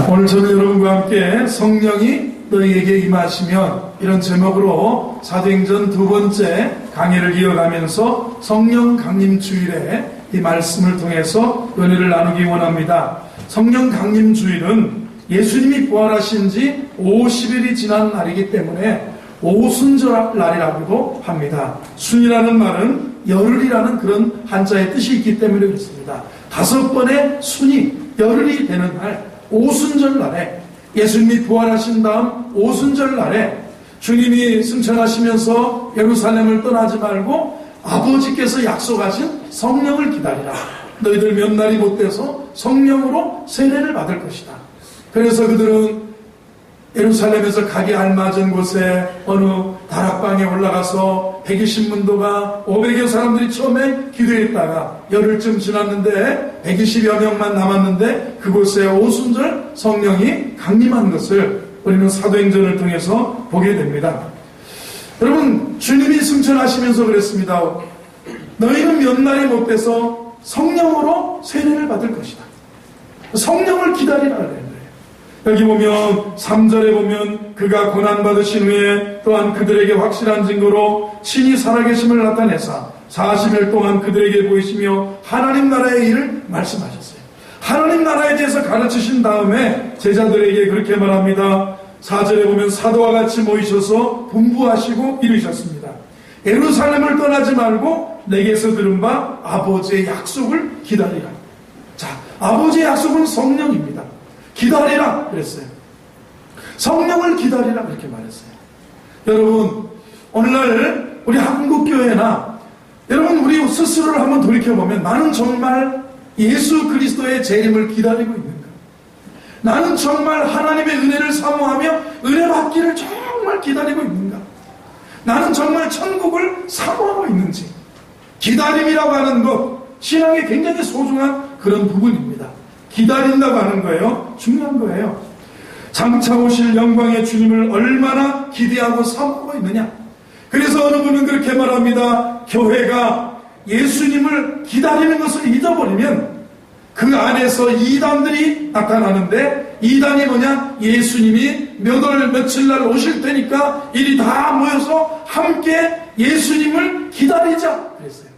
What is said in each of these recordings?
오늘 저는 여러분과 함께 성령이 너희에게 임하시면 이런 제목으로 사도행전 두 번째 강의를 이어가면서 성령 강림 주일에 이 말씀을 통해서 은혜를 나누기 원합니다. 성령 강림 주일은 예수님이 부활하신 지 50일이 지난 날이기 때문에 오순절 날이라고도 합니다. 순이라는 말은 열흘이라는 그런 한자의 뜻이 있기 때문에 그렇습니다. 5번의 순이 열흘이 되는 날, 오순절 날에 예수님이 부활하신 다음 오순절 날에 주님이 승천하시면서 예루살렘을 떠나지 말고 아버지께서 약속하신 성령을 기다리라. 너희들 몇 날이 못 돼서 성령으로 세례를 받을 것이다. 그래서 그들은 예루살렘에서 가기 알맞은 곳에 어느 다락방에 올라가서 120문도가 500여 사람들이 처음에 기도했다가 열흘쯤 지났는데 120여 명만 남았는데 그곳에 오순절 성령이 강림한 것을 우리는 사도행전을 통해서 보게 됩니다. 여러분, 주님이 승천하시면서 그랬습니다. 너희는 몇 날이 못 돼서 성령으로 세례를 받을 것이다. 성령을 기다리라 그래요. 여기 보면 3절에 보면 그가 고난받으신 후에 또한 그들에게 확실한 증거로 친히 살아계심을 나타내사 40일 동안 그들에게 보이시며 하나님 나라의 일을 말씀하셨어요. 하나님 나라에 대해서 가르치신 다음에 제자들에게 그렇게 말합니다. 4절에 보면 사도와 같이 모이셔서 분부하시고 이르셨습니다. 예루살렘을 떠나지 말고 내게서 들은 바 아버지의 약속을 기다리라. 자, 아버지의 약속은 성령입니다. 기다리라 그랬어요. 성령을 기다리라 그렇게 말했어요. 여러분, 오늘날 우리 한국교회나 여러분 우리 스스로를 한번 돌이켜보면 나는 정말 예수 그리스도의 재림을 기다리고 있는가? 나는 정말 하나님의 은혜를 사모하며 은혜 받기를 정말 기다리고 있는가? 나는 정말 천국을 사모하고 있는지? 기다림이라고 하는 것, 신앙에 굉장히 소중한 그런 부분입니다. 기다린다고 하는 거예요. 중요한 거예요. 장차 오실 영광의 주님을 얼마나 기대하고 사모하고 있느냐. 그래서 어느 분은 그렇게 말합니다. 교회가 예수님을 기다리는 것을 잊어버리면 그 안에서 이단들이 나타나는데, 이단이 뭐냐? 예수님이 몇 월 며칠 날 오실 테니까 이리 다 모여서 함께 예수님을 기다리자 그랬어요.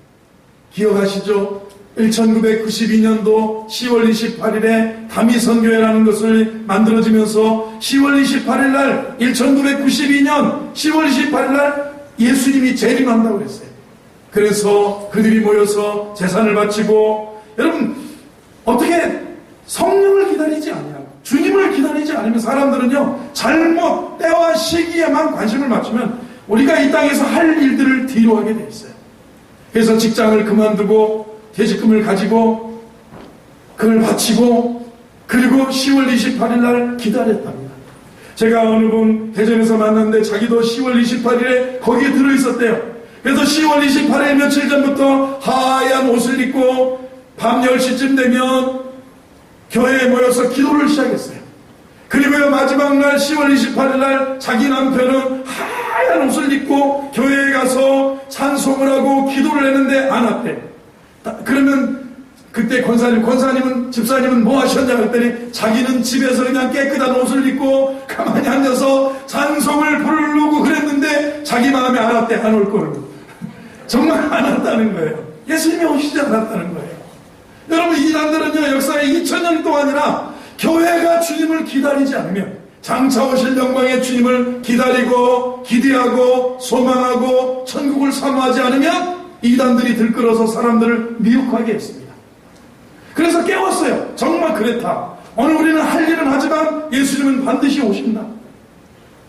기억하시죠? 1992년도 10월 28일에 다미선교회라는 것을 만들어지면서 10월 28일 날 1992년 10월 28일 날 예수님이 재림한다고 그랬어요. 그래서 그들이 모여서 제사를 바치고, 여러분 어떻게 성령을 기다리지 않냐고, 주님을 기다리지 않으면 사람들은요 잘못 때와 시기에만 관심을 맞추면 우리가 이 땅에서 할 일들을 뒤로 하게 돼 있어요. 그래서 직장을 그만두고 퇴직금을 가지고 그걸 바치고 그리고 10월 28일 날 기다렸답니다. 제가 어느 분 대전에서 만났는데 자기도 10월 28일에 거기에 들어있었대요. 그래서 10월 28일 며칠 전부터 하얀 옷을 입고 밤 10시쯤 되면 교회에 모여서 기도를 시작했어요. 그리고요 마지막 날 10월 28일 날 자기 남편은 하얀 옷을 입고 교회에 가서 찬송을 하고 기도를 했는데 안 왔대. 그러면 그때 권사님은 집사님은 뭐 하셨냐 그랬더니 자기는 집에서 그냥 깨끗한 옷을 입고 가만히 앉아서 찬송을 부르고 그랬는데 자기 마음에 안 왔대. 안 올 거를. 정말 안 왔다는 거예요. 예수님이 오시지 않았다는 거예요. 여러분, 이단들은요 역사의 2000년 동안이나 교회가 주님을 기다리지 않으면, 장차 오실 영광의 주님을 기다리고 기대하고 소망하고 천국을 사모하지 않으면 이단들이 들끓어서 사람들을 미혹하게 했습니다. 그래서 깨웠어요. 정말 그랬다. 오늘 우리는 할 일은 하지만 예수님은 반드시 오신다.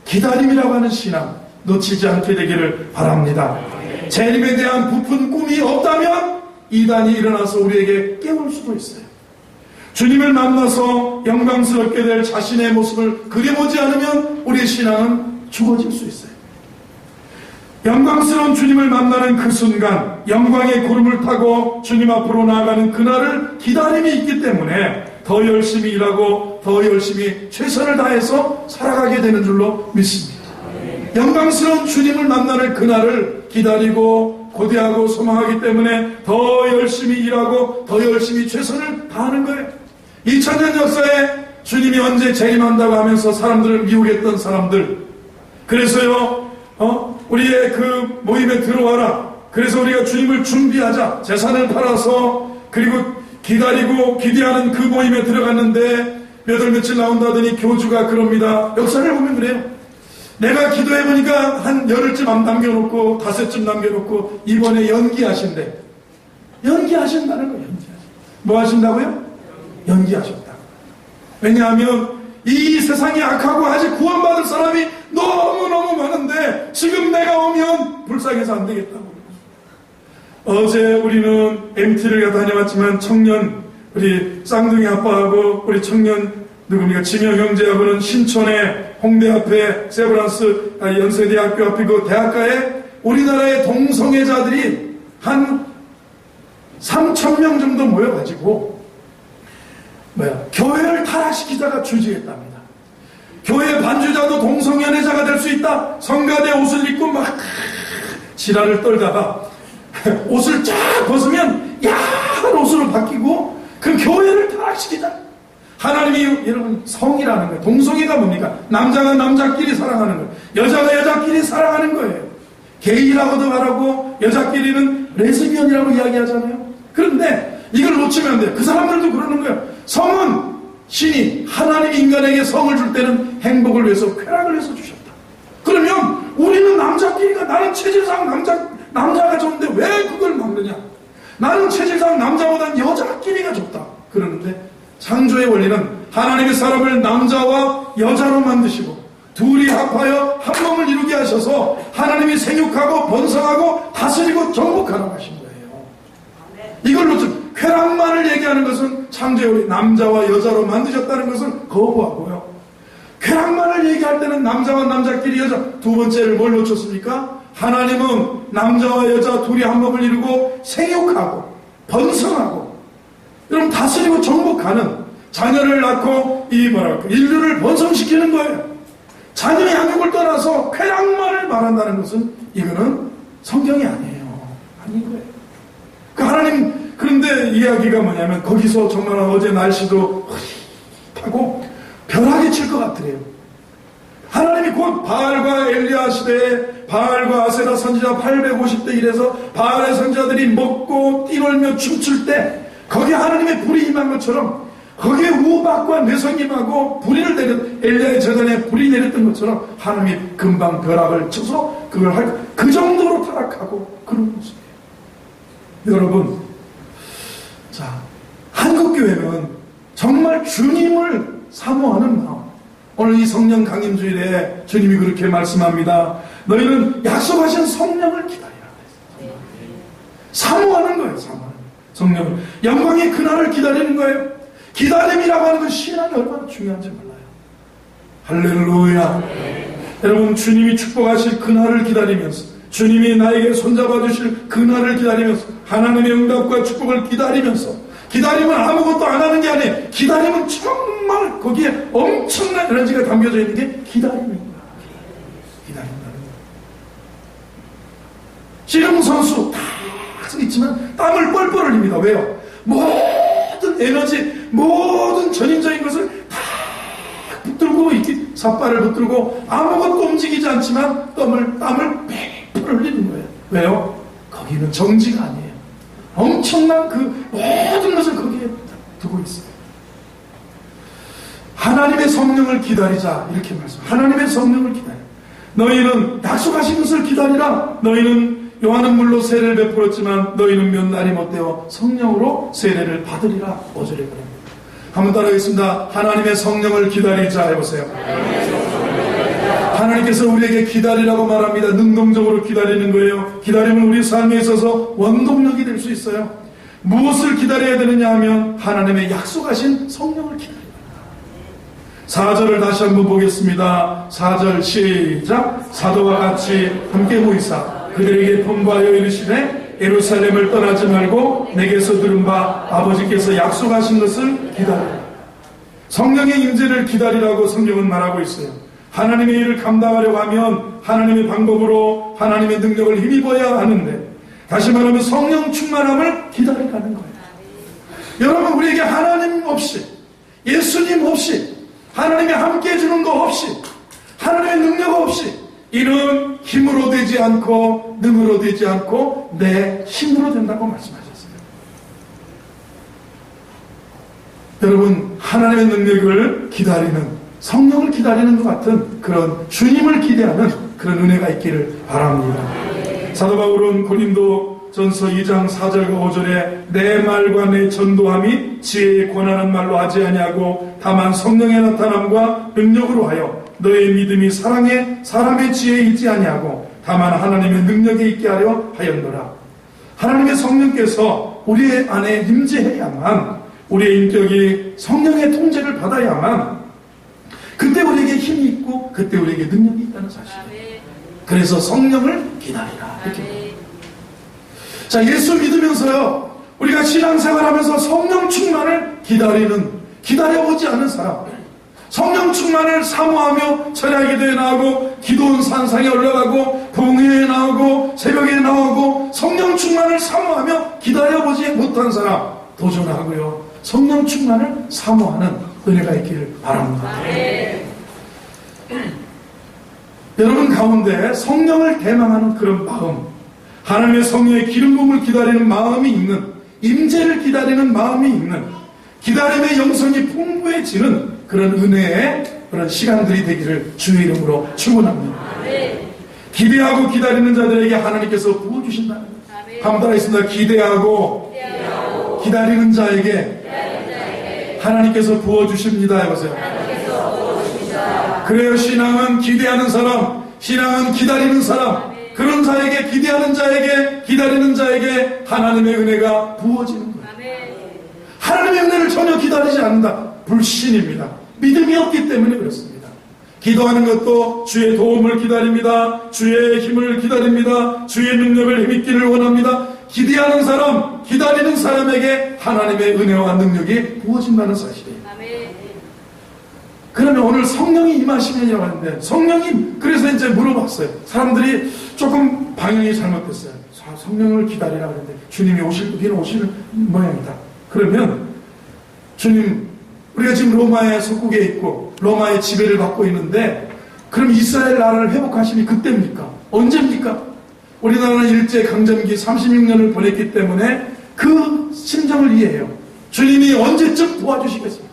기다림이라고 하는 신앙 놓치지 않게 되기를 바랍니다. 재림에 대한 부푼 꿈이 없다면 이단이 일어나서 우리에게 깨울 수도 있어요. 주님을 만나서 영광스럽게 될 자신의 모습을 그려보지 않으면 우리의 신앙은 죽어질 수 있어요. 영광스러운 주님을 만나는 그 순간, 영광의 구름을 타고 주님 앞으로 나아가는 그날을 기다림이 있기 때문에 더 열심히 일하고 더 열심히 최선을 다해서 살아가게 되는 줄로 믿습니다. 영광스러운 주님을 만나는 그날을 기다리고 고대하고 소망하기 때문에 더 열심히 일하고 더 열심히 최선을 다하는 거예요. 2000년 역사에 주님이 언제 재림한다고 하면서 사람들을 미혹했던 사람들, 그래서요 우리의 그 모임에 들어와라, 그래서 우리가 주님을 준비하자, 재산을 팔아서 그리고 기다리고 기대하는 그 모임에 들어갔는데 몇 월 며칠 나온다더니 교주가 그럽니다. 역사를 보면 그래요. 내가 기도해보니까 한 열흘쯤 남겨놓고 5쯤 남겨놓고 이번에 연기하신대. 연기하신다는 거예요. 뭐 하신다고요? 연기하신다. 왜냐하면 이 세상이 악하고 아직 구원받을 사람이 너무너무 많은데 지금 내가 오면 불쌍해서 안 되겠다고. 어제 우리는 MT를 다녀왔지만 청년, 우리 쌍둥이 아빠하고 우리 청년 누굽니까? 지명 형제하고는 신촌에 홍대 앞에 세브란스 연세대학교 앞에 그 대학가에 우리나라의 동성애자들이 한 3,000명 정도 모여가지고 교회를 타락시키다가 주지했답니다. 교회 반주자도 동성연애자가 될 수 있다. 성가대 옷을 입고 막 지랄을 떨다가 옷을 쫙 벗으면 야한 옷으로 바뀌고 그 교회를 타락시키자. 하나님이 여러분 성이라는 거예요. 동성애가 뭡니까? 남자가 남자끼리 사랑하는 거예요. 여자가 여자끼리 사랑하는 거예요. 게이라고도 말하고 여자끼리는 레즈비언이라고 이야기하잖아요. 그런데 이걸 놓치면 안 돼요. 그 사람들도 그러는 거예요. 성은 신이 하나님이 인간에게 성을 줄 때는 행복을 위해서 쾌락을 위해서 주셨다. 그러면 우리는 남자끼리가 나는 체질상 남자가 좋은데 왜 그걸 막느냐? 나는 체질상 남자보다는 여자끼리가 좋다. 그러는데 창조의 원리는 하나님의 사람을 남자와 여자로 만드시고 둘이 합하여 한 몸을 이루게 하셔서 하나님이 생육하고 번성하고 다스리고 정복하라고 하신 거예요. 이걸로 쾌락만을 얘기하는 것은 창조의 원리, 남자와 여자로 만드셨다는 것을 거부하고요. 쾌락만을 얘기할 때는 남자와 남자끼리 여자, 두 번째를 뭘 놓쳤습니까? 하나님은 남자와 여자 둘이 한 몸을 이루고 생육하고 번성하고 여러분 다스리고 정복하는, 자녀를 낳고 인류를 번성시키는 거예요. 자녀의 양육을 떠나서 쾌락만을 말한다는 것은 이거는 성경이 아니에요. 아닌 거예요. 그 하나님, 그런데 이야기가 뭐냐면 거기서 정말 어제 날씨도 흐릿하고 벼락이 칠 것 같더래요. 하나님이 곧 바알과 엘리야 시대에 바알과 아세라 선지자 850대 1에서 바알의 선지자들이 먹고 뛰놀며 춤출 때 거기에 하나님의 불이 임한 것처럼 거기에 우박과 내성이 임하고 불의를 내렸, 엘리야의 재단에 불이 내렸던 것처럼 하나님이 금방 벼락을 쳐서 그걸 할 그 정도로 타락하고 그런 모습이에요. 여러분, 자, 한국교회는 정말 주님을 사모하는 마음, 오늘 이 성령 강림주일에 주님이 그렇게 말씀합니다. 너희는 약속하신 성령을 기다리라. 사모하는 거예요. 사모하는 성령을. 영광의 그날을 기다리는 거예요. 기다림이라고 하는 건 신앙이 얼마나 중요한지 몰라요. 할렐루야. 여러분, 주님이 축복하실 그날을 기다리면서, 주님이 나에게 손잡아 주실 그날을 기다리면서, 하나님의 응답과 축복을 기다리면서, 기다림은 아무것도 안 하는 게 아니에요. 기다림은 정말 거기에 엄청난 에너지가 담겨져 있는 게 기다림인 거야. 기다린다는 거야. 씨름 선수 다 있지만 땀을 뻘뻘 흘립니다. 왜요? 모든 에너지, 모든 전인적인 것을 다 붙들고 이렇게 삿발을 붙들고 아무것도 움직이지 않지만 땀을 뻘뻘 흘리는 거예요. 왜요? 거기는 정지가 아니에요. 엄청난 그 모든 것을 거기에 두고 있어요. 하나님의 성령을 기다리자, 이렇게 말씀. 하나님의 성령을 기다려. 너희는 약속하신 것을 기다리라. 너희는 요한은 물로 세례를 베풀었지만 너희는 몇 날이 못되어 성령으로 세례를 받으리라. 5절에 그럽니다. 한번 따라하겠습니다. 하나님의 성령을 기다리자 해보세요. 하나님께서 우리에게 기다리라고 말합니다. 능동적으로 기다리는 거예요. 기다림은 우리 삶에 있어서 원동력이 될 수 있어요. 무엇을 기다려야 되느냐 하면 하나님의 약속하신 성령을 기다립니다. 4절을 다시 한번 보겠습니다. 4절 시작. 사도와 같이 함께 모이사 그들에게 분부하여 이르시되 예루살렘을 떠나지 말고 내게서 들은 바 아버지께서 약속하신 것을 기다리라. 성령의 임재를 기다리라고 성경은 말하고 있어요. 하나님의 일을 감당하려고 하면 하나님의 방법으로 하나님의 능력을 힘입어야 하는데, 다시 말하면 성령 충만함을 기다리라는 거예요. 여러분, 우리에게 하나님 없이, 예수님 없이 하나님이 함께 해주는 거 없이, 하나님의 능력 없이, 이는 힘으로 되지 않고 능으로 되지 않고 내 힘으로 된다고 말씀하셨어요. 여러분, 하나님의 능력을 기다리는, 성령을 기다리는 것 같은 그런 주님을 기대하는 그런 은혜가 있기를 바랍니다. 사도 바울은 고린도 전서 2장 4절과 5절에 내 말과 내 전도함이 지혜의 권하는 말로 하지 아니하고 다만 성령의 나타남과 능력으로 하여 너의 믿음이 사람의 지혜에 있지 아니하고 다만 하나님의 능력에 있게 하려 하였노라. 하나님의 성령께서 우리 안에 임재해야만, 우리의 인격이 성령의 통제를 받아야만 그때 우리에게 힘이 있고 그때 우리에게 능력이 있다는 사실이에요. 그래서 성령을 기다리라 이렇게. 자, 예수 믿으면서요, 우리가 신앙생활하면서 성령 충만을 기다려보지 않은 사람, 성령 충만을 사모하며 철야 기도에 나오고 기도원 산상에 올라가고 봉회에 나오고 새벽에 나오고 성령 충만을 사모하며 기다려보지 못한 사람 도전하고요, 성령 충만을 사모하는 은혜가 있기를 바랍니다. 여러분 가운데 성령을 대망하는 그런 마음, 하나님의 성령의 기름 부음을 기다리는 마음이 있는, 임재를 기다리는 마음이 있는, 기다림의 영성이 풍부해지는 그런 은혜의 그런 시간들이 되기를 주의 이름으로 축원합니다. 기대하고 기다리는 자들에게 하나님께서 부어주신다는 거예요. 한번 따라하겠습니다. 기대하고 기다리는 자에게 하나님께서 부어주십니다. 해보세요. 그래요. 신앙은 기대하는 사람, 신앙은 기다리는 사람, 그런 자에게, 기대하는 자에게, 기다리는 자에게 하나님의 은혜가 부어지는 거예요. 하나님의 은혜를 전혀 기다리지 않는다, 불신입니다. 믿음이 없기 때문에 그렇습니다. 기도하는 것도 주의 도움을 기다립니다. 주의 힘을 기다립니다. 주의 능력을 힘있기를 원합니다. 기대하는 사람, 기다리는 사람에게 하나님의 은혜와 능력이 부어진다는 사실이에요. 그러면 오늘 성령이 임하시면이라고 하는데, 성령이, 그래서 이제 물어봤어요. 사람들이 조금 방향이 잘못됐어요. 성령을 기다리라 그랬는데 주님이 오시는 모양이다. 그러면 주님, 우리가 지금 로마의 속국에 있고 로마의 지배를 받고 있는데, 그럼 이스라엘 나라를 회복하심이 그때입니까? 언제입니까? 우리나라는 일제강점기 36년을 보냈기 때문에 그 심정을 이해해요. 주님이 언제쯤 도와주시겠습니까?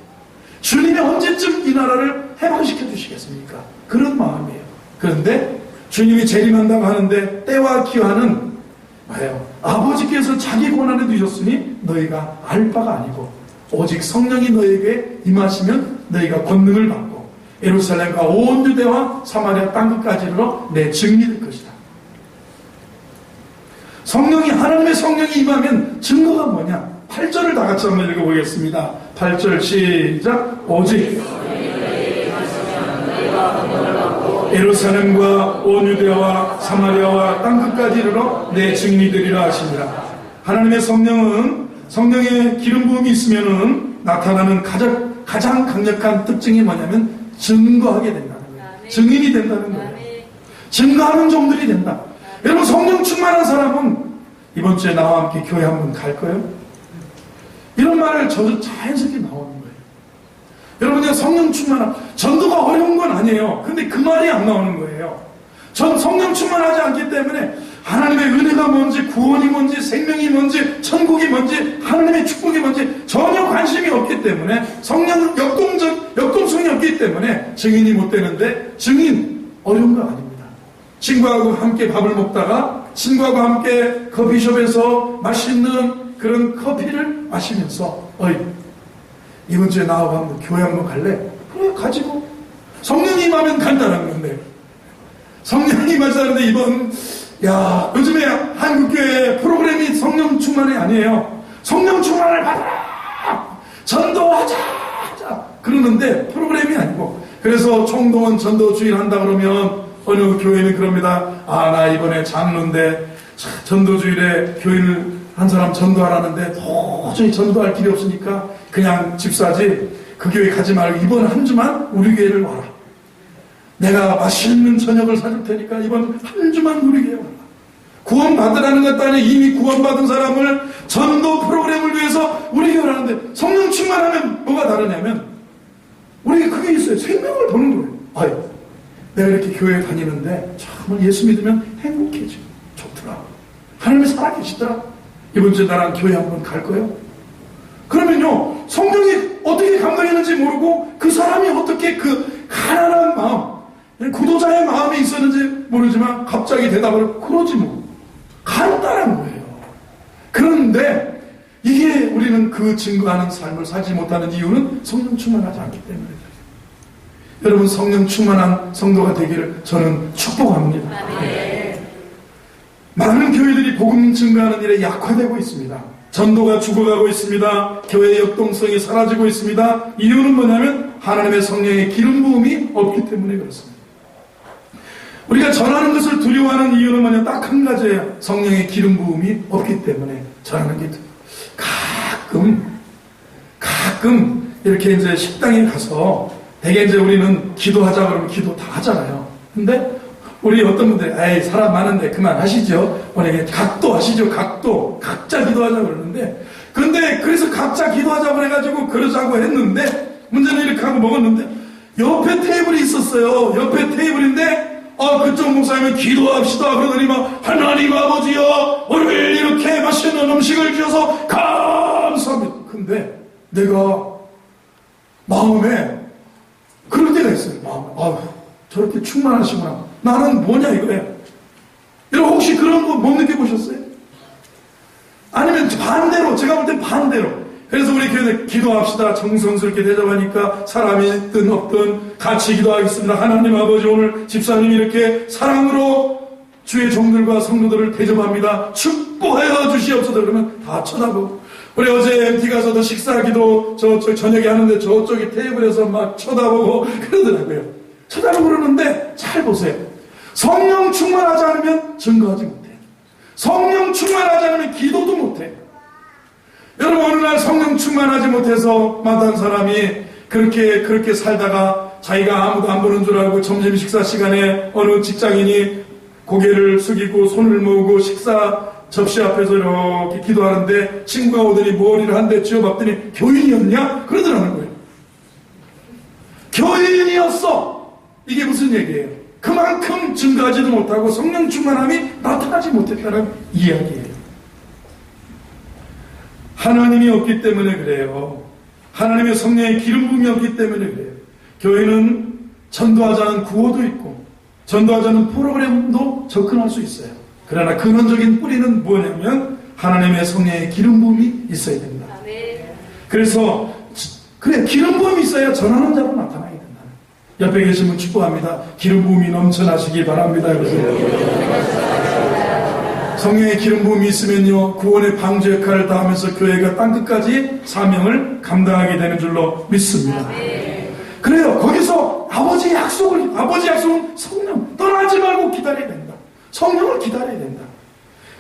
주님이 언제쯤 이 나라를 해방시켜 주시겠습니까? 그런 마음이에요. 그런데 주님이 재림한다고 하는데 때와 기한은 뭐예요? 아버지께서 자기 권한에 두셨으니 너희가 알 바가 아니고, 오직 성령이 너에게 임하시면 너희가 권능을 받고 예루살렘과 온 유대와 사마리아 땅끝까지로 내 증인이 될 것이다. 성령이, 하나님의 성령이 임하면 증거가 뭐냐? 8절을 다 같이 한번 읽어보겠습니다. 8절 시작. 오직 예루살렘과 온 유대와 사마리아와 땅끝까지 이르러 내 증인이 되리라 하시니라. 하나님의 성령은, 성령의 기름 부음이 있으면은 나타나는 가장 강력한 특징이 뭐냐면 증거하게 된다는 거예요. 증인이 된다는 거예요. 증거하는 종들이 된다. 여러분, 성령 충만한 사람은 이번 주에 나와 함께 교회 한번 갈 거예요? 이런 말을 저도 자연스럽게 나오는 거예요. 여러분들 성령 충만한, 전도가 어려운 건 아니에요. 근데 그 말이 안 나오는 거예요. 전 성령 충만하지 않기 때문에 하나님의 은혜가 뭔지, 구원이 뭔지, 생명이 뭔지, 천국이 뭔지, 하나님의 축복이 뭔지 전혀 관심이 없기 때문에, 성령 역동성이 없기 때문에 증인이 못 되는데, 증인 어려운 거 아닙니다. 친구하고 함께 밥을 먹다가 친구하고 함께 커피숍에서 맛있는 그런 커피를 마시면서, 어이, 이번 주에 나하고 한번 교회 한번 갈래? 그래, 가지고. 성령이 임하면 간다는 건데, 성령이 임하자는데 요즘에 한국교회 프로그램이 성령 충만이 아니에요. 성령 충만을 받아라! 전도하자! 그러는데 프로그램이 아니고, 그래서 총동원 전도주일 한다 그러면 어느 교회는 그럽니다. 나 이번에 장로인데 전도주일에 교인을 한 사람 전도하라는데 도저히 전도할 길이 없으니까 그냥 집사지, 그 교회 가지 말고 이번 한 주만 우리 교회를 와라. 내가 맛있는 저녁을 사줄 테니까 이번 한 주만 우리 교회 와라. 구원받으라는 것도 아니고 이미 구원받은 사람을 전도 프로그램을 위해서 우리 교회를 하는데, 성령 충만하면 뭐가 다르냐면 우리에게 그게 있어요. 생명을 보는 거예요. 아유, 내가 이렇게 교회에 다니는데 정말 예수 믿으면 행복해져. 좋더라. 하나님이 살아계시더라. 이번 주에 나랑 교회 한번 갈 거예요? 그러면요, 성령이 어떻게 감동했는지 모르고 그 사람이 어떻게 그 가난한 마음, 구도자의 마음이 있었는지 모르지만 갑자기 대답을 그러지 뭐. 간단한 거예요. 그런데 이게 우리는 그 증거하는 삶을 살지 못하는 이유는 성령 충만하지 않기 때문에 그래요. 여러분, 성령 충만한 성도가 되기를 저는 축복합니다. 많은 교회들이 복음 증거하는 일에 약화되고 있습니다. 전도가 죽어가고 있습니다. 교회의 역동성이 사라지고 있습니다. 이유는 뭐냐면 하나님의 성령의 기름 부음이 없기 때문에 그렇습니다. 우리가 전하는 것을 두려워하는 이유는 뭐냐? 딱 한 가지예요. 성령의 기름 부음이 없기 때문에 전하는 게 가끔 이렇게 이제 식당에 가서 대개 이제 우리는 기도하자 그러면 기도 다 하잖아요. 근데 우리 어떤 분들, 에이, 사람 많은데 그만하시죠. 만약에 각도 하시죠. 각자 기도하자 그러는데, 근데 그래서 각자 기도하자고 해가지고 그러자고 했는데, 문제는 이렇게 하고 먹었는데, 옆에 테이블이 있었어요. 옆에 테이블인데, 그쪽 목사님은 기도합시다. 그러더니 막, 하나님 아버지여, 오늘 이렇게 맛있는 음식을 주셔서 감사합니다. 근데 내가 마음에 그럴 때가 있어요. 마음에, 저렇게 충만하시구나. 나는 뭐냐 이거예요. 여러분 혹시 그런 거 못 느껴보셨어요? 아니면 반대로, 제가 볼 땐 반대로. 그래서 우리 교회에 기도합시다. 정성스럽게 대접하니까 사람이 있든 없든 같이 기도하겠습니다. 하나님 아버지, 오늘 집사님이 이렇게 사랑으로 주의 종들과 성도들을 대접합니다. 축복하여 주시옵소서. 그러면 다 쳐다보고, 우리 어제 MT 가서도 식사기도 저쪽 저녁에 하는데 저쪽이 테이블에서 막 쳐다보고 그러더라고요. 쳐다보고 그러는데 잘 보세요. 성령 충만하지 않으면 증거하지 못해요. 성령 충만하지 않으면 기도도 못해요. 여러분, 어느 날 성령 충만하지 못해서 마땅한 사람이 그렇게 살다가 자기가 아무도 안 보는 줄 알고 점심 식사 시간에 어느 직장인이 고개를 숙이고 손을 모으고 식사 접시 앞에서 이렇게 기도하는데 친구가 오더니 머리를 한 대 쥐어박더니 교인이었냐? 그러더라는 거예요. 교인이었어! 이게 무슨 얘기예요? 그만큼 증거하지도 못하고 성령 충만함이 나타나지 못했다는 이야기예요. 하나님이 없기 때문에 그래요. 하나님의 성령의 기름 부음이 없기 때문에 그래요. 교회는 전도하자는 구호도 있고 전도하자는 프로그램도 접근할 수 있어요. 그러나 근원적인 뿌리는 뭐냐면 하나님의 성령의 기름 부음이 있어야 됩니다. 그래서 그래, 기름 부음이 있어야 전하는 자로 나타나게 된다. 옆에 계신 분 축복합니다. 기름 부음이 넘쳐나시기 바랍니다. 성령의 기름 부음이 있으면요, 구원의 방주 역할을 다하면서 교회가 땅끝까지 사명을 감당하게 되는 줄로 믿습니다. 그래요. 거기서 아버지의 약속은 성령, 떠나지 말고 기다려야 된다. 성령을 기다려야 된다.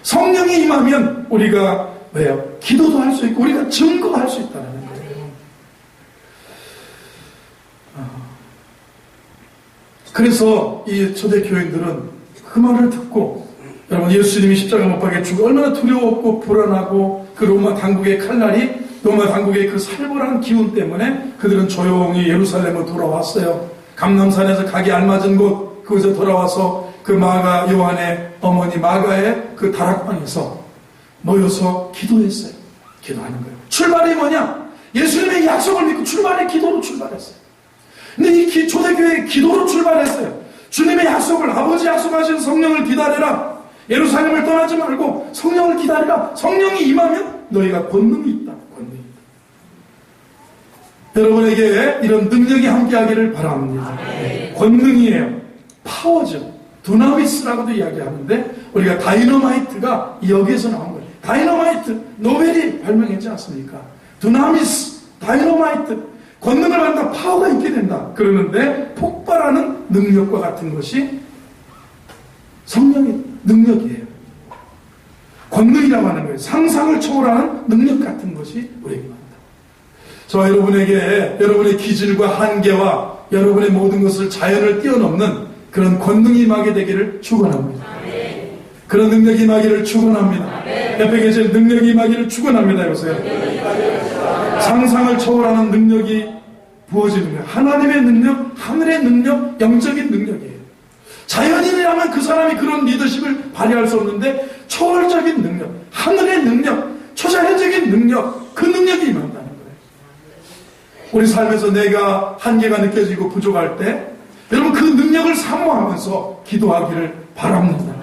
성령이 임하면 우리가 왜요? 기도도 할 수 있고 우리가 증거할 수 있다는 거예요. 그래서 이 초대교인들은 그 말을 듣고, 여러분, 예수님이 십자가 못 박혀 죽어 얼마나 두려웠고 불안하고, 그 로마 당국의 칼날이, 로마 당국의 그 살벌한 기운 때문에 그들은 조용히 예루살렘으로 돌아왔어요. 감람산에서 가기 알맞은 곳, 그곳에 돌아와서 그 마가 요한의 어머니 마가의 그 다락방에서 모여서 기도했어요. 기도하는 거예요. 출발이 뭐냐? 예수님의 약속을 믿고 출발이 기도로 출발했어요. 근데 이 초대교회의 기도로 출발했어요. 주님의 약속을, 아버지 약속하신 성령을 기다려라. 예루살렘을 떠나지 말고 성령을 기다리라. 성령이 임하면 너희가 권능이 있다. 권능이 있다. 여러분에게 이런 능력이 함께하기를 바랍니다. 권능이에요. 파워죠. 두나미스라고도 이야기하는데 우리가 다이너마이트가 여기에서 나온 거예요. 다이너마이트, 노벨이 발명했지 않습니까? 두나미스, 다이너마이트. 권능을 받는다, 파워가 있게 된다. 그러는데 폭발하는 능력과 같은 것이 성령의 능력이에요. 권능이라고 하는 거예요. 상상을 초월하는 능력 같은 것이 우리에게 있다. 저와 여러분에게 여러분의 기질과 한계와 여러분의 모든 것을 자연을 뛰어넘는 그런 권능이 임하게 되기를 축원합니다. 그런 능력이 임하기를 축원합니다. 옆에 계신 능력이 임하기를 축원합니다. 여보세요. 상상을 초월하는 능력이 부어지는 거예요. 하나님의 능력, 하늘의 능력, 영적인 능력이에요. 자연인이라면 그 사람이 그런 리더십을 발휘할 수 없는데 초월적인 능력, 하늘의 능력, 초자연적인 능력, 그 능력이 임한다는 거예요. 우리 삶에서 내가 한계가 느껴지고 부족할 때 여러분 그 능력을 사모하면서 기도하기를 바랍니다.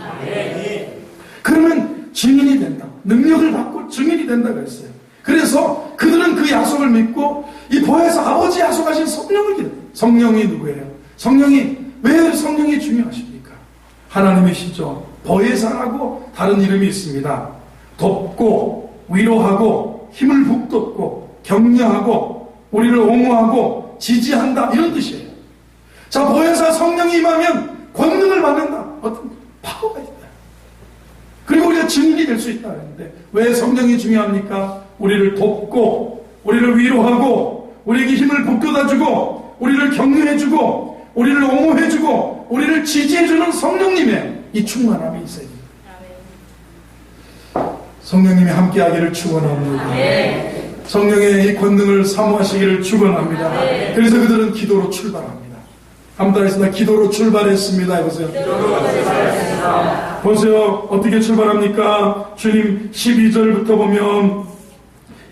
그러면 증인이 된다. 능력을 받고 증인이 된다고 했어요. 그래서 그들은 그 약속을 믿고 이 보혜사 아버지 약속하신 성령을 기도해요. 성령이 누구예요? 성령이 왜 성령이 중요하십니까? 하나님이시죠. 보혜사라고 다른 이름이 있습니다. 돕고 위로하고 힘을 북돋고 격려하고 우리를 옹호하고 지지한다 이런 뜻이에요. 자, 보혜사 성령이 임하면 권능을 받는다. 어떤 파워가 있다. 그리고 우리가 증인이 될 수 있다 했는데 왜 성령이 중요합니까? 우리를 돕고 우리를 위로하고 우리에게 힘을 북돋아주고 우리를 격려해주고 우리를 옹호해주고 우리를 지지해주는 성령님의 이 충만함이 있어야 됩니다. 성령님이 함께하기를 축원합니다. 성령의 이 권능을 사모하시기를 축원합니다. 그래서 그들은 기도로 출발합니다. 한번 따라했습니다. 기도로 출발했습니다. 해보세요. 보세요. 어떻게 출발합니까? 주님 12절부터 보면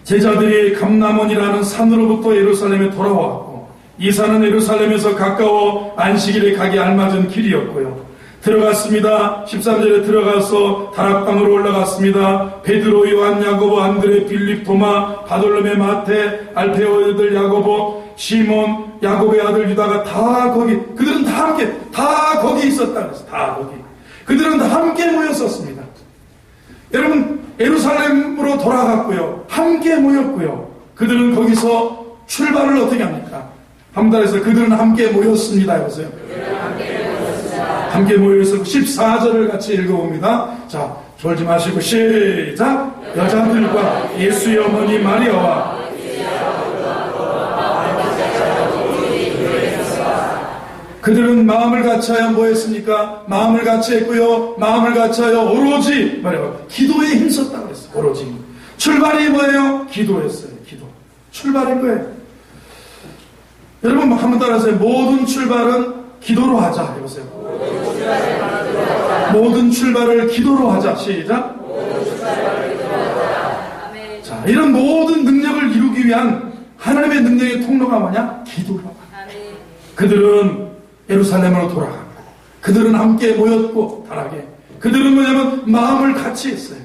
제자들이 감람원이라는 산으로부터 예루살렘에 돌아왔고 이 산은 예루살렘에서 가까워 안식일에 가기 알맞은 길이었고요. 들어갔습니다. 13절에 들어가서 다락방으로 올라갔습니다. 베드로, 요한, 야고보, 안드레, 빌립, 도마, 바돌로메, 마태, 알페오의 아들 야고보, 시몬, 야고보의 아들 유다가 다 거기, 그들은 다 함께, 다 거기 있었다 그랬어요. 다 거기. 그들은 다 함께 모였었습니다. 여러분, 예루살렘으로 돌아갔고요. 함께 모였고요. 그들은 거기서 출발을 어떻게 합니까? 함달에서 그들은 함께 모였습니다. 해보세요. 함께 모여서 14절을 같이 읽어봅니다. 자, 졸지 마시고 시작. 여자들과 예수의 어머니 마리아와 그들은 마음을 같이하여 뭐 했습니까? 마음을 같이했고요. 마음을 같이하여 오로지 말이야 기도에 힘썼다고 그랬어요. 오로지 출발이 뭐예요? 기도였어요. 기도 출발인 거예요. 여러분 한번 따라하세요. 모든 출발은 기도로 하자 해보세요. 모든 출발을 기도로 하자. 시작. 자, 이런 모든 능력을 이루기 위한 하나님의 능력의 통로가 뭐냐? 기도라고. 그들은 예루살렘으로 돌아갔고 그들은 함께 모였고 다락에 그들은 뭐냐면 마음을 같이 했어요.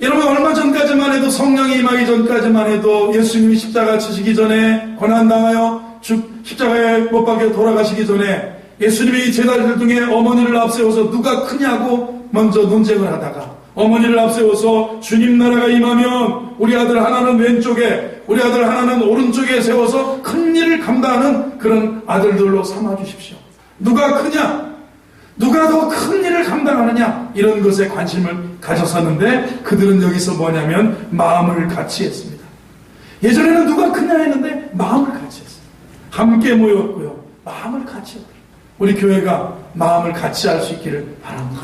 여러분 얼마 전까지만 해도 성령이 임하기 전까지만 해도 예수님이 십자가 지시기 전에 고난당하여 십자가에 못 박혀 돌아가시기 전에 예수님이 제자들 중에 어머니를 앞세워서 누가 크냐고 먼저 논쟁을 하다가 어머니를 앞세워서 주님 나라가 임하면 우리 아들 하나는 왼쪽에 우리 아들 하나는 오른쪽에 세워서 큰 일을 감당하는 그런 아들들로 삼아주십시오. 누가 크냐? 누가 더 큰 일을 감당하느냐? 이런 것에 관심을 가졌었는데 그들은 여기서 뭐냐면 마음을 같이 했습니다. 예전에는 누가 크냐 했는데 마음을 같이 했어요. 함께 모였고요. 마음을 같이 했어요. 우리 교회가 마음을 같이 할 수 있기를 바랍니다.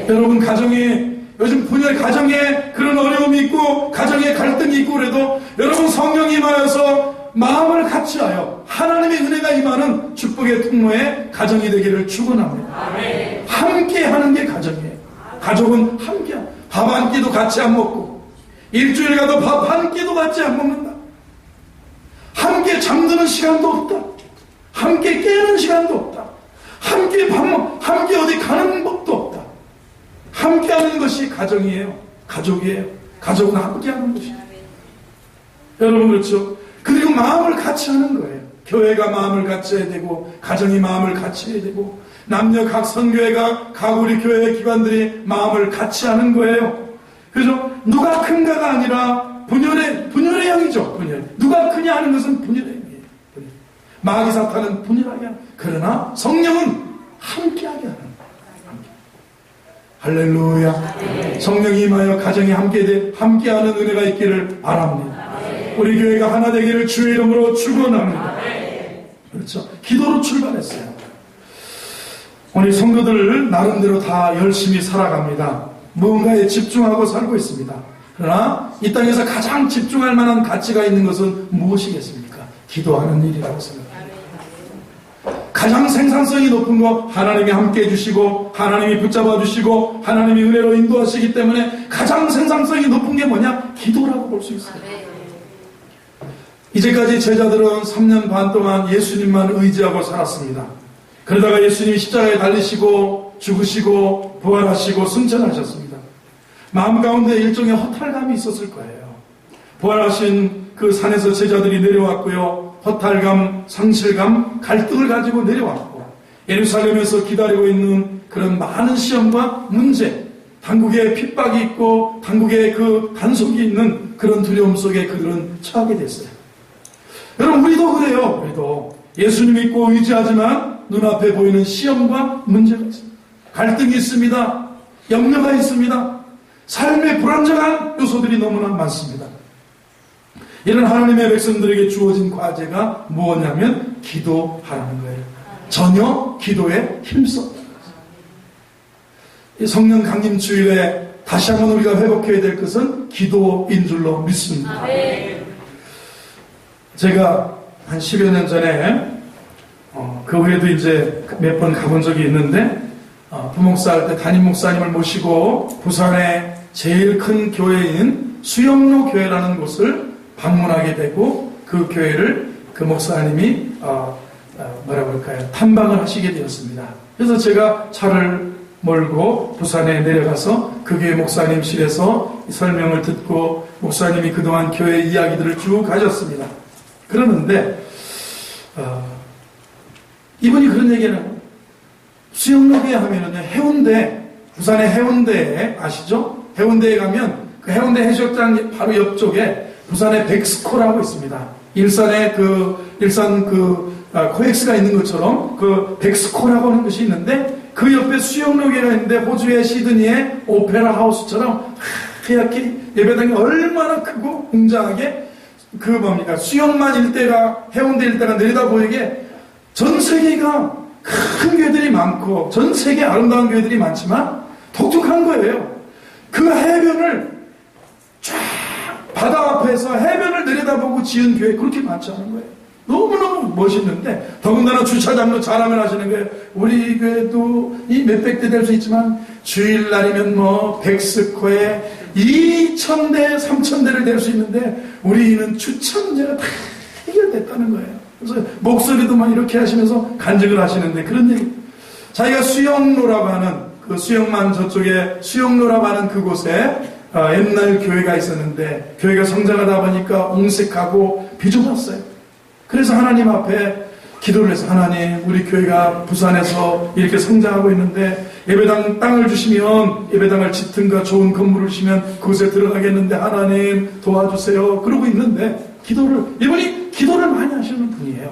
여러분 가정에 요즘 분열 가정에 그런 어려움이 있고 가정에 갈등이 있고 그래도 여러분 성령이 임하여서 마음을 같이하여 하나님의 은혜가 임하는 축복의 통로에 가정이 되기를 축원합니다. 함께 하는 게 가정이에요. 가족은 함께 밥 한 끼도 같이 안 먹고 일주일 가도 밥 한 끼도 같이 안 먹는다. 함께 잠드는 시간도 없다. 함께 깨는 시간도 없다. 함께 함께 어디 가는 법도 없다. 함께 하는 것이 가정이에요. 가족이에요. 가족은 함께 하는 것이에요. 여러분 그렇죠? 그리고 마음을 같이 하는 거예요. 교회가 마음을 같이 해야 되고 가정이 마음을 같이 해야 되고 남녀 각 선교회가 각 우리 교회 기관들이 마음을 같이 하는 거예요. 그래서 누가 큰가가 아니라 분열의 영이죠. 분열. 누가 크냐 하는 것은 분열의 영이에요. 분열. 마귀 사탄은 분열하게 하는. 그러나 성령은 함께하게 하는 거예요. 할렐루야. 성령이 임하여 가정이 함께하는 은혜가 있기를 바랍니다. 우리 교회가 하나 되기를 주의 이름으로 축원합니다. 그렇죠. 기도로 출발했어요. 우리 성도들 나름대로 다 열심히 살아갑니다. 무언가에 집중하고 살고 있습니다. 그러나 이 땅에서 가장 집중할 만한 가치가 있는 것은 무엇이겠습니까? 기도하는 일이라고 생각합니다. 가장 생산성이 높은 거 하나님이 함께 해주시고 하나님이 붙잡아 주시고 하나님이 은혜로 인도하시기 때문에 가장 생산성이 높은 게 뭐냐? 기도라고 볼 수 있어요. 이제까지 제자들은 3년 반 동안 예수님만 의지하고 살았습니다. 그러다가 예수님이 십자가에 달리시고 죽으시고 부활하시고 승천하셨습니다. 마음 가운데 일종의 허탈감이 있었을 거예요. 부활하신 그 산에서 제자들이 내려왔고요. 허탈감, 상실감, 갈등을 가지고 내려왔고 예루살렘에서 기다리고 있는 그런 많은 시험과 문제, 당국의 핍박이 있고 당국의 그 단속이 있는 그런 두려움 속에 그들은 처하게 됐어요. 여러분, 우리도 그래요. 우리도 예수님 믿고 의지하지만 눈앞에 보이는 시험과 문제가 있습니다. 갈등이 있습니다. 염려가 있습니다. 삶의 불안정한 요소들이 너무나 많습니다. 이런 하나님의 백성들에게 주어진 과제가 무엇이냐면 기도하라는 거예요. 전혀 기도에 힘썼다는 거죠. 이 성령 강림 주일에 다시 한번 우리가 회복해야 될 것은 기도인 줄로 믿습니다. 제가 한 10여 년 전에 그 후에도 이제 몇 번 가본 적이 있는데 부목사 할 때 담임 목사님을 모시고 부산의 제일 큰 교회인 수영로 교회라는 곳을 방문하게 되고 그 교회를 그 목사님이 탐방을 하시게 되었습니다. 그래서 제가 차를 몰고 부산에 내려가서 그 교회 목사님실에서 설명을 듣고 목사님이 그동안 교회 이야기들을 쭉 가졌습니다. 그러는데 이분이 그런 얘기를 해요. 수영로교회 하면은요, 해운대, 부산의 해운대에 아시죠? 해운대에 가면 그 해운대 해수욕장 바로 옆쪽에 부산의 백스코라고 있습니다. 일산 코엑스가 있는 것처럼 그 백스코라고 하는 것이 있는데 그 옆에 수영로교회가 있는데 호주의 시드니의 오페라 하우스처럼 하얗게 예배당이 얼마나 크고 웅장하게 수영만 일대가 해운대 일대가 내려다 보이게 전 세계가 큰 교회들이 많고 전 세계 아름다운 교회들이 많지만 독특한 거예요. 그 해변을 쫙 바다 앞에서 해변을 내려다보고 지은 교회 그렇게 많지 않은 거예요. 너무너무 멋있는데 더군다나 주차장도 잘하면 하시는 거예요. 우리 교회도 이 몇백 대 될 수 있지만 주일날이면 백스코에 2,000대, 3,000대를 될 수 있는데 우리는 주차 문제가 다 해결됐다는 거예요. 그래서 목소리도 막 이렇게 하시면서 간증을 하시는데 그런 얘기. 자기가 수영로라고 하는 그 수영만 저쪽에 수영로라고 하는 그곳에 옛날 교회가 있었는데 교회가 성장하다 보니까 옹색하고 비좁았어요. 그래서 하나님 앞에 기도를 해서 하나님 우리 교회가 부산에서 이렇게 성장하고 있는데 예배당 땅을 주시면 예배당을 짓든가 좋은 건물을 주시면 그곳에 들어가겠는데 하나님 도와주세요. 그러고 있는데 이분이 기도를 많이 하시는 분이에요.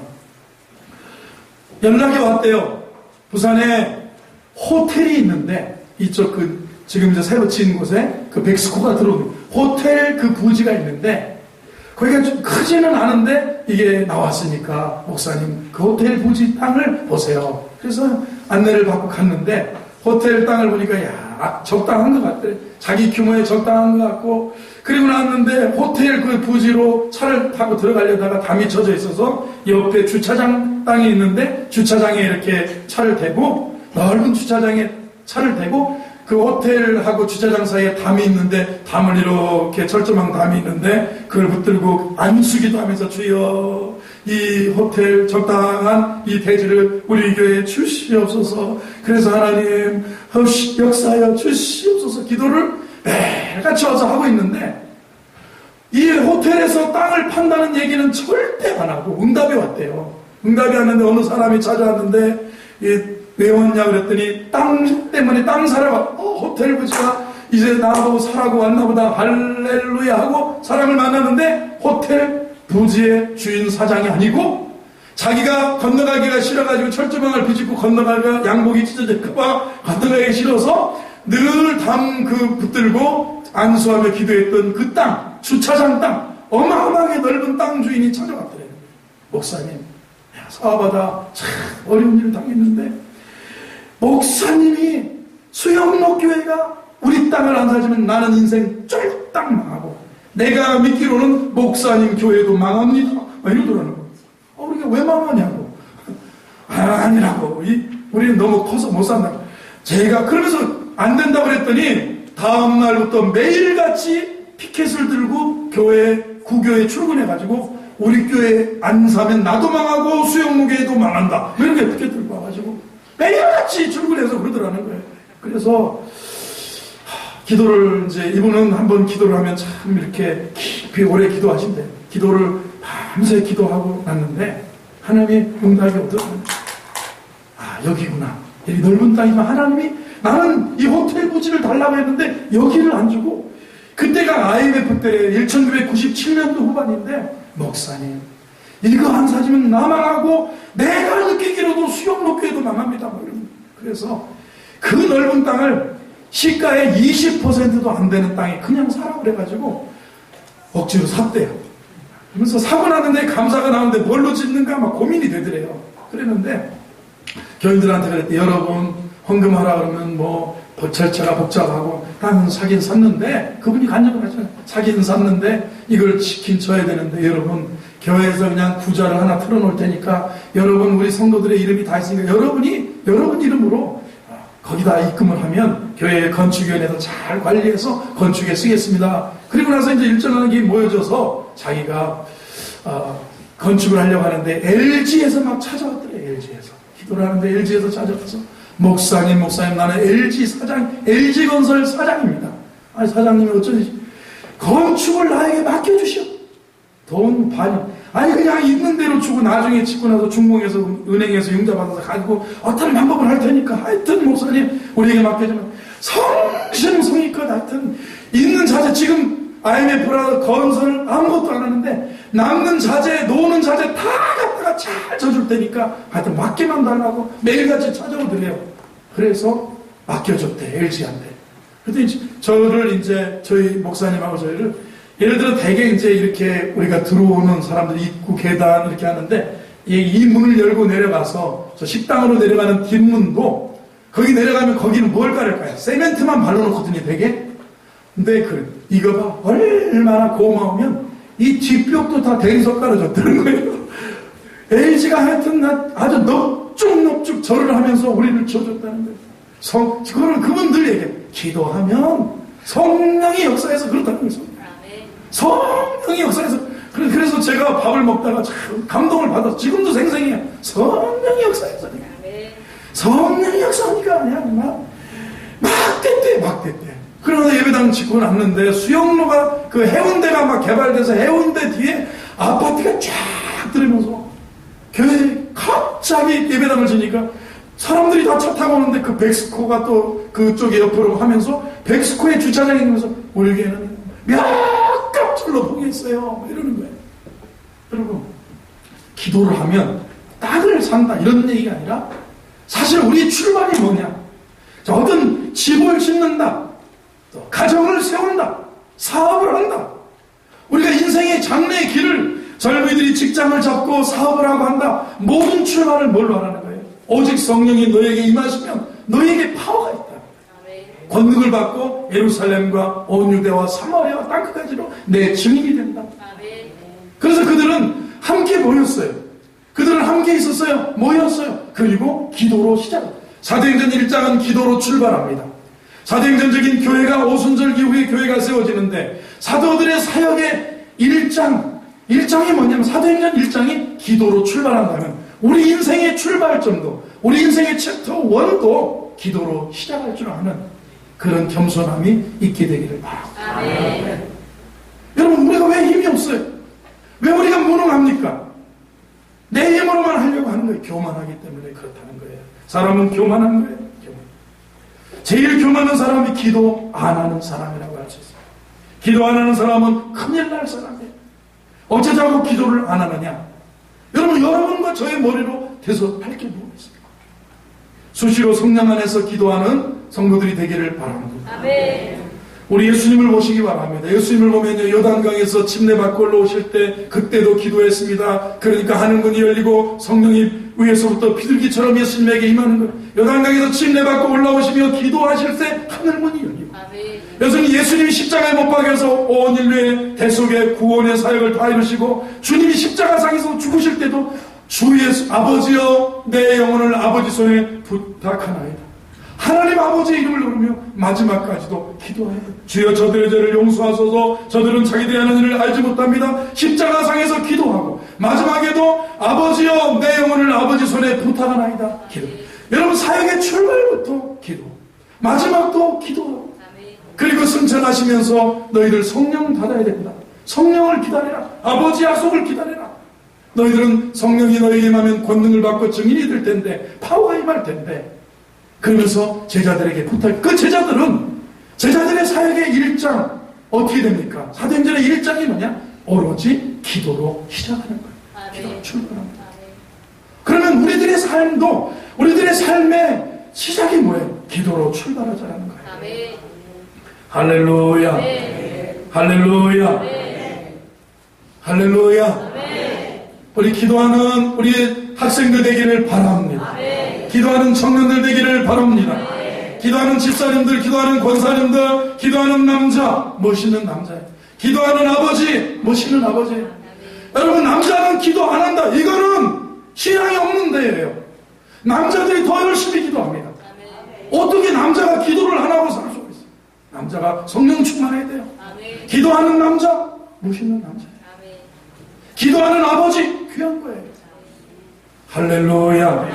연락이 왔대요. 부산에 호텔이 있는데 이쪽 지금 이제 새로 지은 곳에 그 백스코가 들어오는 호텔 그 부지가 있는데 거기가 좀 크지는 않은데 이게 나왔으니까 목사님 그 호텔 부지 땅을 보세요. 그래서 안내를 받고 갔는데 호텔 땅을 보니까 적당한 것 같대. 자기 규모에 적당한 것 같고 그리고 나왔는데 호텔 그 부지로 차를 타고 들어가려다가 담이 쳐져 있어서 옆에 주차장 땅이 있는데 주차장에 이렇게 차를 대고 넓은 주차장에 차를 대고 그 호텔하고 주차장 사이에 담이 있는데 담을 이렇게 철조망 담이 있는데 그걸 붙들고 안수기도 하면서 주여 이 호텔 적당한 이 대지를 우리 교회에 주시옵소서. 그래서 하나님 역사하여 주시옵소서 기도를 매일같이 와서 하고 있는데 이 호텔에서 땅을 판다는 얘기는 절대 안 하고 응답이 왔대요. 응답이 왔는데 어느 사람이 찾아왔는데 왜 왔냐 그랬더니 땅 때문에 땅 사러 호텔 부지가 이제 나보고 사라고 왔나 보다 할렐루야 하고 사람을 만나는데 호텔 부지의 주인 사장이 아니고 자기가 건너가기가 싫어가지고 철조망을 비집고 건너가기가 양복이 찢어질까봐 건너가기 싫어서 늘 담 붙들고 안수하며 기도했던 그 땅, 주차장 땅, 어마어마하게 넓은 땅 주인이 찾아왔더래요. 목사님, 사업하다 참 어려운 일을 당했는데 목사님이 수영로 교회가 우리 땅을 안 사주면 나는 인생 쫄딱 망하고 내가 믿기로는 목사님 교회도 망합니다. 이러더라는 거예요. 우리가 왜 망하냐고. 아니라고. 우리는 너무 커서 못 산다. 제가 그러면서 안 된다고 그랬더니 다음 날부터 매일같이 피켓을 들고 구교에 출근해가지고 우리 교회 안 사면 나도 망하고 수영무교회도 망한다. 이렇게 피켓 들고 와가지고 매일같이 출근해서 그러더라는 거예요. 그래서 기도를 이제 이분은 한번 기도를 하면 참 이렇게 깊이 오래 기도하신대요. 기도를 밤새 기도하고 났는데 하나님의 응답이 오더라고요. 여기구나. 이 넓은 땅이지만 하나님이 나는 이 호텔 부지를 달라고 했는데 여기를 안 주고 그때가 IMF 때 1997년도 후반인데 목사님 이거 안 사주면 나 망하고 내가 느끼기로도 수영록교회도 망합니다. 그래서 그 넓은 땅을 시가의 20%도 안 되는 땅에 그냥 사라고 그래가지고 억지로 샀대요. 그러면서 사고 나는데 감사가 나오는데 뭘로 짓는가 막 고민이 되더래요. 그랬는데 교인들한테 그랬대. 여러분 헌금하라 그러면 뭐 절차가 복잡하고 나는 사긴 샀는데 그분이 간증을 하잖아요. 사긴 샀는데 이걸 지킨 쳐야 되는데 여러분 교회에서 그냥 구자를 하나 틀어놓을 테니까 여러분 우리 성도들의 이름이 다 있으니까 여러분 이름으로 거기다 입금을 하면 교회 건축위원회에서 잘 관리해서 건축에 쓰겠습니다. 그리고 나서 이제 일정한 게 모여져서 자기가 건축을 하려고 하는데 LG에서 막 찾아왔더래. LG에서 기도를 하는데 LG에서 찾아와서 목사님 나는 LG건설 사장입니다. 아니 사장님이 어쩐지 건축을 나에게 맡겨주시오. 돈 반영. 아니 그냥 있는 대로 주고 나중에 짓고 나서 중공에서 은행에서 융자 받아서 가지고 어떤 방법을 할 테니까 하여튼 목사님 우리에게 맡겨주면 성심성의껏 하여튼 있는 자재 지금 IMF라 건설 아무것도 안 하는데 남는 자재 노는 자재 다 갖다가 잘 져줄 테니까 하여튼 맡기만 달라고 매일같이 찾아오더래요. 그래서 맡겨줬대. LG한테. 그랬더니 저를 이제 저희 목사님하고 저희를 예를 들어 대개 이제 이렇게 우리가 들어오는 사람들이 입구 계단 이렇게 하는데 이 문을 열고 내려가서 저 식당으로 내려가는 뒷문도 거기 내려가면 거기는 뭘 깔을까요? 세멘트만 발라놓거든요 되게. 근데 이거 봐 얼마나 고마우면 이 뒷벽도 다 대리석 깔아줬다는 거예요. LG가 하여튼 아주 넙죽넙죽 절을 하면서 우리를 쳐줬다는 거예요. 그분들에게 기도하면 성령의 역사에서 그렇다는 거예요. 성령의 역사에서. 그래서 제가 밥을 먹다가 참 감동을 받아서 지금도 생생해요. 성령의 역사에서. 성령의 역사니까 그냥 막 됐대. 그러다 예배당 짓고 났는데 수영로가 그 해운대가 막 개발돼서 해운대 뒤에 아파트가 쫙 들으면서 교회에 갑자기 예배당을 지니까 사람들이 다 차 타고 오는데 그 백스코가 또 그쪽에 옆으로 하면서 백스코의 주차장에 있면서 우리 교회는 몇 값줄로 보겠어요 이러는 거예요. 여러분 기도를 하면 땅을 산다 이런 얘기가 아니라 사실 우리 출발이 뭐냐. 자, 어떤 집을 짓는다, 또 가정을 세운다, 사업을 한다. 우리가 인생의 장래의 길을 젊은이들이 직장을 잡고 사업을 하고 한다. 모든 출발을 뭘로 하라는 거예요? 오직 성령이 너에게 임하시면 너에게 파워가 있다. 권능을 받고 예루살렘과 온 유대와 사마리아와 땅끝까지로 내 증인이 된다. 그래서 그들은 함께 모였어요. 그들은 함께 있었어요. 모였어요. 그리고 기도로 시작. 사도행전 1장은 기도로 출발합니다. 사도행전적인 교회가 오순절 이후에 교회가 세워지는데 사도들의 사역의 1장이 뭐냐면 사도행전 1장이 기도로 출발한다면 우리 인생의 출발점도 우리 인생의 챕터 1도 기도로 시작할 줄 아는 그런 겸손함이 있게 되기를 바랍니다. 네. 여러분 우리가 왜 힘이 없어요? 왜 우리가 무능합니까? 내 힘으로만 하려고 하는 거예요. 교만하기 때문에 그렇다는 거예요. 사람은 교만한 거예요. 제일 교만한 사람이 기도 안 하는 사람이라고 할 수 있어요. 기도 안 하는 사람은 큰일 날 사람이에요. 어쩌자고 기도를 안 하느냐? 여러분과 저의 머리로 대서 밝게 누워 있습니다. 수시로 성령 안에서 기도하는 성도들이 되기를 바랍니다. 아멘. 우리 예수님을 보시기 바랍니다. 예수님을 보면요, 요단강에서 침례받고 올라오실 때 그때도 기도했습니다. 그러니까 하늘 문이 열리고 성령이 위에서부터 비둘기처럼 예수님에게 임하는 거예요. 요단강에서 침례받고 올라오시며 기도하실 때 하늘 문이 열리고 예수님이 십자가에 못 박여서 온 인류의 대속의 구원의 사역을 다 이루시고 주님이 십자가상에서 죽으실 때도 주 예수 아버지여 내 영혼을 아버지 손에 부탁하나이다. 하나님 아버지의 이름을 부르며 마지막까지도 기도해야 돼요. 주여 저들의 죄를 용서하소서. 저들은 자기들이 하는 일을 알지 못합니다. 십자가상에서 기도하고 마지막에도 아버지여 내 영혼을 아버지 손에 부탁하나이다. 기도. 여러분 사역의 출발부터 기도, 마지막도 기도하고, 그리고 승천하시면서 너희들 성령 받아야 된다. 성령을 기다려라. 아버지 약속을 기다려라. 너희들은 성령이 너희에게 임하면 권능을 받고 증인이 될 텐데, 파워가 임할 텐데, 그러면서 제자들에게 부탁. 그 제자들의 사역의 1장 어떻게 됩니까? 사도행전의 1장이 뭐냐? 오로지 기도로 시작하는 거예요. 기도로 출발합니다. 그러면 우리들의 삶도, 우리들의 삶의 시작이 뭐예요? 기도로 출발하자라는 거예요. 할렐루야. 할렐루야. 할렐루야. 우리 기도하는 우리 학생들 되기를 바랍니다. 기도하는 청년들 되기를 바랍니다. 기도하는 집사님들, 기도하는 권사님들, 기도하는 남자, 멋있는 남자예요. 기도하는 아버지, 멋있는 아버지예요. 여러분, 남자는 기도 안 한다. 이거는 신앙이 없는 데예요. 남자들이 더 열심히 기도합니다. 어떻게 남자가 기도를 안 하고 살 수가 있어요? 남자가 성령 충만해야 돼요. 기도하는 남자, 멋있는 남자예요. 기도하는 아버지, 귀한 거예요. 할렐루야.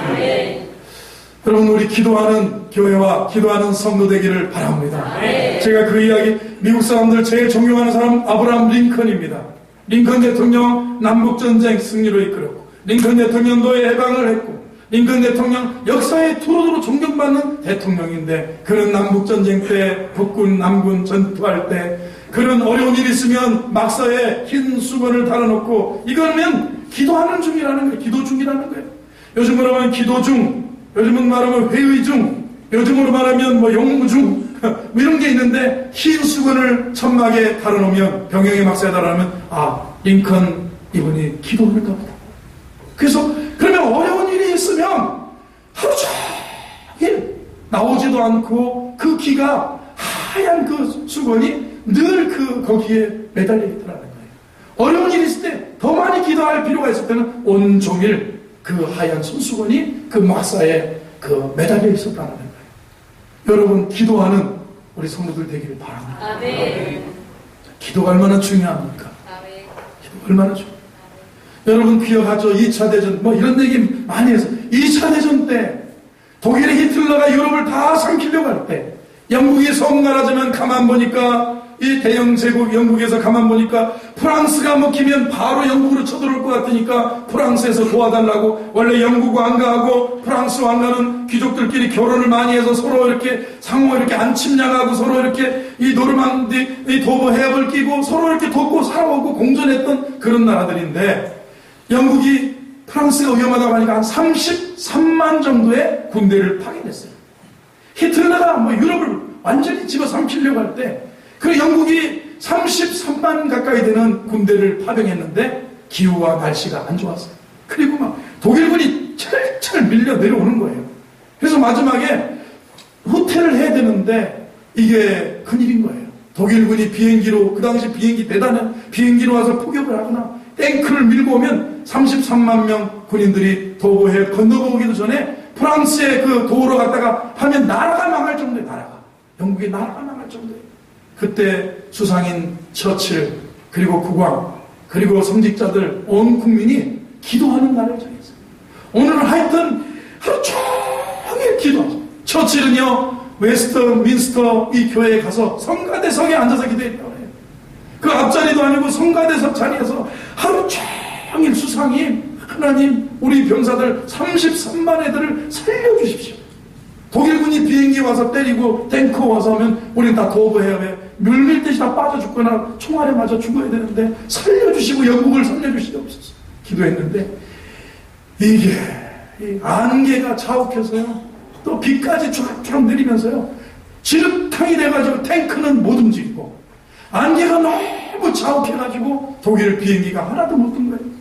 여러분, 우리 기도하는 교회와 기도하는 성도 되기를 바랍니다. 제가 그 이야기, 미국 사람들 제일 존경하는 사람 아브라함 링컨입니다. 링컨 대통령 남북전쟁 승리로 이끌었고, 링컨 대통령 노예 해방을 했고, 링컨 대통령 역사에 두루두루 존경받는 대통령인데, 그는 남북전쟁 때 북군 남군 전투할 때 그런 어려운 일이 있으면 막사에 흰 수건을 달아놓고, 이거는 기도하는 중이라는 거예요. 기도 중이라는 거예요. 요즘으로 하면 기도 중, 요즘은 말하면 회의 중, 요즘으로 말하면 뭐 용무 중, 이런 게 있는데, 흰 수건을 천막에 달아놓으면, 병영의 막사에 달아놓으면, 아, 링컨 이분이 기도할까 보다. 그래서 그러면 어려운 일이 있으면 하루 종일 나오지도 않고 그 귀가 하얀 그 수건이 늘 거기에 매달려 있더라는 거예요. 어려운 일이 있을 때 더 많이 기도할 필요가 있을 때는 온종일 그 하얀 손수건이 그 막사에 매달려 있었다는 거예요. 여러분, 기도하는 우리 성도들 되기를 바랍니다. 아멘. 기도가 얼마나 중요합니까? 아멘. 기도가 얼마나 중요합니까? 여러분 기억하죠? 2차 대전 이런 얘기 많이 해서 2차 대전 때 독일의 히틀러가 유럽을 다 삼키려고 할 때 영국이 성나라지만 가만 보니까 이 대영 제국 영국에서 가만 보니까 프랑스가 먹히면 바로 영국으로 쳐들어올 것 같으니까 프랑스에서 도와달라고, 원래 영국 왕가하고 프랑스 왕가는 귀족들끼리 결혼을 많이 해서 서로 이렇게 상호 이렇게 안 침략하고 서로 이렇게 이 노르망디 이 도보 해협을 끼고 서로 이렇게 돕고 살아오고 공존했던 그런 나라들인데, 영국이 프랑스가 위험하다고 하니까 한 33만 정도의 군대를 파견했어요. 히틀러가 유럽을 완전히 집어삼키려고 할 때 그 영국이 33만 가까이 되는 군대를 파병했는데 기후와 날씨가 안 좋았어요. 그리고 막 독일군이 철철 밀려 내려오는 거예요. 그래서 마지막에 후퇴를 해야 되는데 이게 큰일인 거예요. 독일군이 비행기로, 그 당시 비행기 대단한 비행기로 와서 포격을 하거나 탱크를 밀고 오면 33만 명 군인들이 도보해 건너보기도 전에 프랑스의 그 도로 갔다가 하면 나라가 망할 정도예요. 영국의 나라가 망할 정도예요. 그때 수상인 처칠, 그리고 국왕, 그리고 성직자들 온 국민이 기도하는 날을 정했어요. 오늘은 하여튼 하루 종일 기도하죠. 처칠은요 웨스트민스터 이 교회에 가서 성가대석에 앉아서 기도했다고 해요. 그 앞자리도 아니고 성가대석 자리에서 하루 종일 수상이, 하나님 우리 병사들 33만 애들을 살려주십시오. 독일군이 비행기 와서 때리고 탱크 와서 하면 우린 다 도보해야 해. 물밀듯이 다 빠져 죽거나 총알에 맞아 죽어야 되는데 살려주시고 영국을 살려주시옵소서 기도했는데, 이게 안개가 자욱해서요, 또 비까지 쫙쫙 내리면서요, 지름탕이 돼가지고 탱크는 못 움직이고 안개가 너무 자욱해가지고 독일 비행기가 하나도 못 뜬 거예요.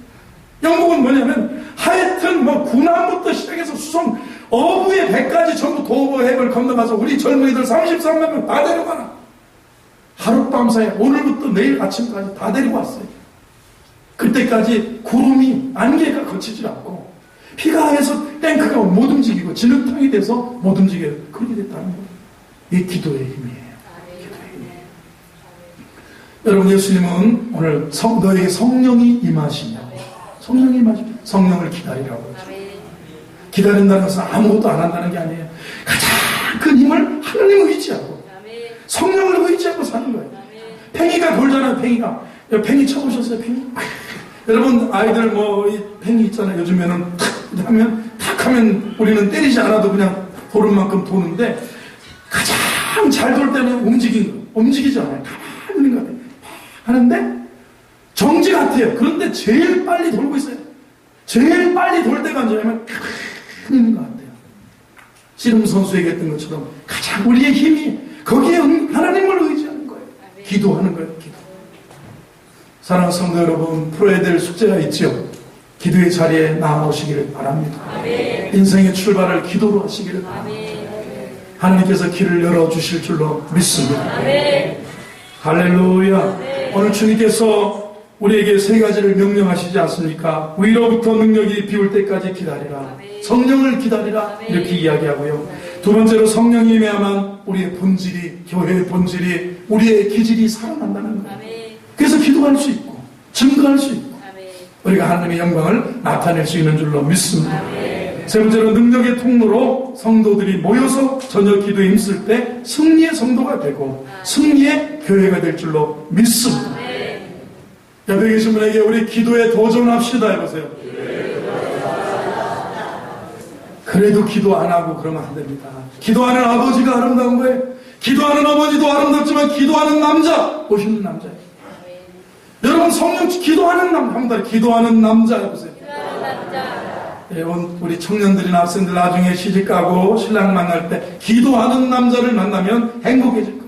영국은 뭐냐면 하여튼 군함부터 시작해서 수송 어부의 배까지 전부 도보해협을 건너가서 우리 젊은이들 33만 명 다 데려가라. 하룻밤 사이에 오늘부터 내일 아침까지 다 데리고 왔어요. 그때까지 구름이, 안개가 거치지 않고 피가 하에서 탱크가 못 움직이고 진흙탕이 돼서 못 움직여요. 그렇게 됐다는 거예요. 이게 기도의 힘이에요. 여러분, 예수님은 오늘 너에게 성령이 임하시냐고. 성령이 임하시면 성령을 기다리라고 하죠. 기다린다는 것은 아무것도 안 한다는 게 아니에요. 가장 큰 힘을 하나님을 의지하고 성령을 의지하고 사는 거예요. 팽이가 돌잖아요. 팽이 쳐보셨어요? 팽이? 여러분, 아이들 이 팽이 있잖아요. 요즘에는 탁 하면 우리는 때리지 않아도 그냥 도는 만큼 도는데, 가장 잘 돌 때는 움직이지 않아요. 가만히 있는 것 같아요. 하는데 정지 같아요. 그런데 제일 빨리 돌고 있어요. 제일 빨리 돌 때가 언제냐면 가만히 있는 것 같아요. 씨름 선수 얘기했던 것처럼 가장 우리의 힘이 거기에 하나님을 의지하는 거예요. 기도하는 거예요. 기도. 사랑하는 성도 여러분, 풀어야 될 숙제가 있죠. 기도의 자리에 나아오시기를 바랍니다. 인생의 출발을 기도로 하시기를 바랍니다. 하나님께서 길을 열어주실 줄로 믿습니다. 할렐루야. 오늘 주님께서 우리에게 세 가지를 명령하시지 않습니까? 위로부터 능력이 비올 때까지 기다리라. 성령을 기다리라. 이렇게 이야기하고요. 두 번째로 성령이 임해야만 우리의 본질이, 교회의 본질이, 우리의 기질이 살아난다는 거예요. 그래서 기도할 수 있고 증거할 수 있고 우리가 하나님의 영광을 나타낼 수 있는 줄로 믿습니다. 세 번째로 능력의 통로로 성도들이 모여서 저녁 기도에 힘쓸 때 승리의 성도가 되고 승리의 교회가 될 줄로 믿습니다. 옆에 계신 분에게 우리 기도에 도전합시다 해보세요. 그래도 기도 안 하고 그러면 안 됩니다. 기도하는 아버지가 아름다운 거예요. 기도하는 아버지도 아름답지만 기도하는 남자, 멋있는 남자예요. 여러분, 성령 기도하는 남자, 기도하는 남자 해보세요. 우리 청년들이나 학생들 나중에 시집가고 신랑 만날 때 기도하는 남자를 만나면 행복해질 거예요.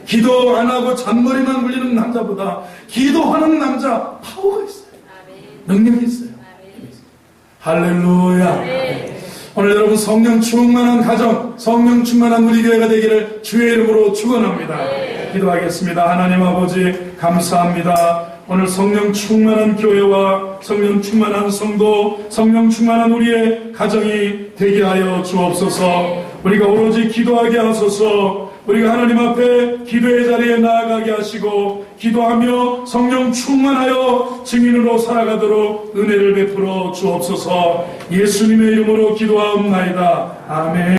기도 안 하고 잔머리만 굴리는 남자보다 기도하는 남자 파워가 있어요. 능력이 있어요. 할렐루야. 오늘 여러분, 성령 충만한 가정, 성령 충만한 우리 교회가 되기를 주의 이름으로 축원합니다. 기도하겠습니다. 하나님 아버지, 감사합니다. 오늘 성령 충만한 교회와 성령 충만한 성도, 성령 충만한 우리의 가정이 되게 하여 주옵소서. 우리가 오로지 기도하게 하소서. 우리가 하나님 앞에 기도의 자리에 나아가게 하시고 기도하며 성령 충만하여 증인으로 살아가도록 은혜를 베풀어 주옵소서. 예수님의 이름으로 기도하옵나이다. 아멘.